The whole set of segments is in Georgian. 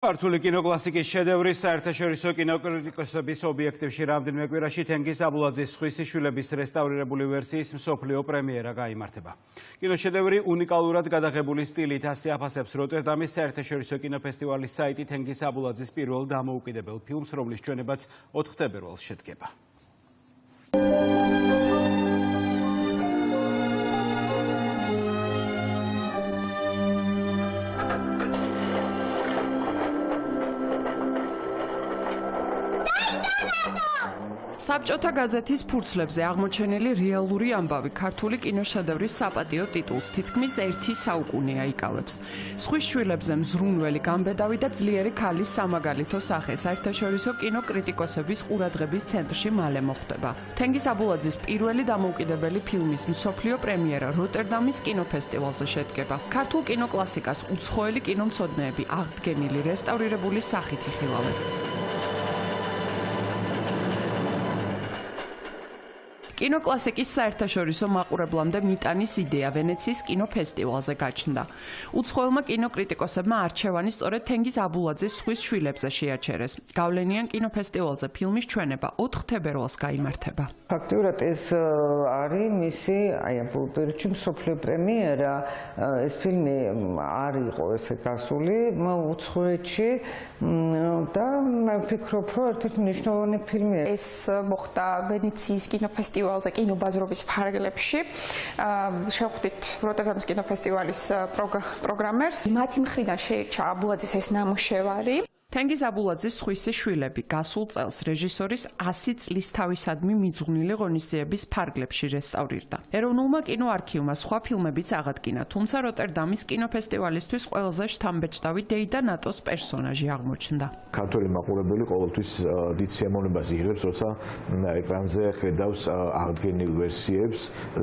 ქართული კინოკლასიკის შედევრის საერთაშორისო კინოკრიტიკოსების ობიექტივში რამდენიმე კვირაში თენგიზ აბულაძის „სხვისი შვილების“ რესტავრირებული ვერსიის მსოფლიო პრემიერა გაიმართება. კინოშედევრი უნიკალურად გადაღებული სტილით ასე აფასებს როტერდამის საერთაშორისო კინოფესტივალის საიტი თენგიზ აბულაძის პირველ დამოუკიდებელ ფილმს, რომლის ჩვენებაც 4 თებერვალს შედგება. საბჭოთა გაზეთის ფურცლებზე აღმოჩენილი რეალური ამბავი ქართული კინოშედევრის საპატიო ტიტულს თითქმის 1 საუკუნეა იკავებს. „სხვის შვილებზე“ მზრუნველი, გამბედავი და ძლიერი ქალის სამაგალითო სახე საერთაშორისო კინოკრიტიკოსების ყურადღების ცენტრში მალე მოხვდება. თენგიზ აბულაძის პირველი დამოუკიდებელი ფილმის მსოფლიო პრემიერა როტერდამის კინოფესტივალზე შედგება. ქართულ კინოკლასიკას უცხოელი კინომცოდნეები აღდგენილი რესტავრირებული სახით იხილავენ. კინოკლასიკის საერთაშორისო მაყურებლამდე მიტანის იდეა ვენეციის კინოფესტივალზე გაჩნდა. უცხოელმა კინოკრიტიკოსებმა არჩევანი სწორედ თენგიზ აბულაძის „სხვის შვილებზე“ შეაჩერეს. გავლენიან კინოფესტივალზე ფილმის ჩვენება 4 თებერვალს გაიმართება. ფაქტიურად ეს არის მისი ამ პერიოდში მსოფლიო პრემიერა. ეს ფილმი არ იყო ესე გასული უცხოეთში და მე ვფიქრობ, რომ ერთ-ერთი მნიშვნელოვანი ფილმია. ეს მოხდა ვენეციის კინოფესტივალზე კინობაზრობის ფარგლებში. შევხვდით როტერდამის კინოფესტივალის პროგრამერს. მათი მხრიდან შეირჩა აბულაძის ეს ნამუშევარი. თენგიზ აბულაძის „სხვისი შვილები“ გასულ წელს რეჟისორის 100 წლის თავისადმი მიძღვნილი ღონისძიების ფარგლებში რესტავრირდა. ეროვნულმა კინოარქივმა სხვა ფილმებიც აღადგინა, თუმცა როტერდამის კინოფესტივალისთვის ყველაზე შთამბეჭდავი დეიდა ნატოს პერსონაჟი აღმოჩნდა. ქართველი მაყურებელი ყოველთვის დიდ სიამოვნებას იღებს, როცა ეკრანზე ხედავს აღდგენილ ვერსიებს.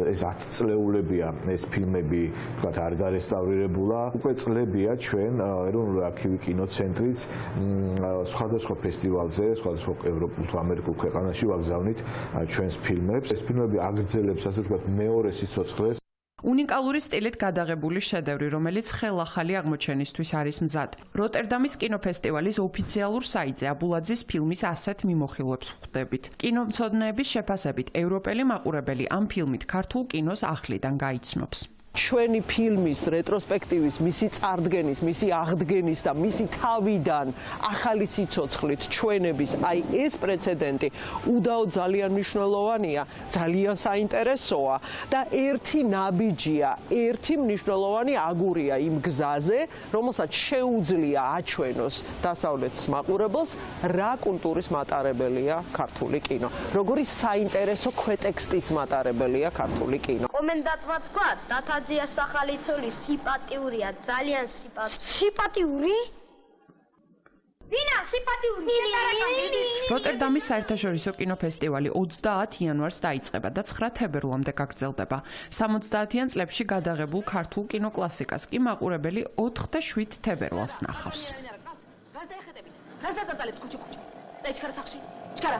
ეს 10 წლეულებია ეს ფილმები, თქვათ, არ გარესტავრირებულა. უკვე წლებია ჩვენ ეროვნული არქივი კინოცენტრიც სხვადასხვა ფესტივალზე, სხვადასხვა ევროპულ თუ ამერიკულ ქვეყანაში ვაგზავნით ჩვენს ფილმებს. ეს ფილმები აგრძელებს, ასე ვთქვათ, მეორე სიცოცხლეს. უნიკალური სტილით გადაღებული შედევრი, რომელიც ხელახალი აღმოჩენისთვის არის მზად. როტერდამის კინოფესტივალის ოფიციალურ საიტზე აბულაძის ფილმის ასეთ მიმოხილვებს ხვდებით. კინომცოდნეების შეფასებით, ევროპელი მაყურებელი ამ ფილმით ქართულ კინოს ახლიდან გაიცნობს. ჩვენი ფილმის რეტროსპექტივის, მისი წარდგენის, მისი აღდგენის და მისი თავიდან ახალი სიცოცხლით ჩვენების აი ეს პრეცედენტი უდაოდ ძალიან მნიშვნელოვანია, ძალიან საინტერესოა და ერთი ნაბიჯია, ერთი მნიშვნელოვანი აგურია იმ გზაზე, რომელსაც შეუძლია აჩვენოს დასავლეთის მაყურებელს, რა კულტურის მატარებელია ქართული კინო, როგორი საინტერესო ქვეტექსტის მატარებელია ქართული კინო. კომენტატორმა თქვა, დათაძიას ახალი ცოლი სիմპათიურია, ძალიან სիմპათიური? ვინა სიმპათიური? როტერდამის საერთაშორისო კინოფესტივალი 30 იანვარს დაიწყება და 9 თებერვლამდე გაგრძელდება. 70-იან წლებში გადაღებულ ქართულ კინოკლასიკას კი მაყურებელი 4 და 7 თებერვალს ნახავს. გაზდაეხეტებით. გაზდაგატალეთ ქუჩი. და იჩქარა სახში. ჩქარა.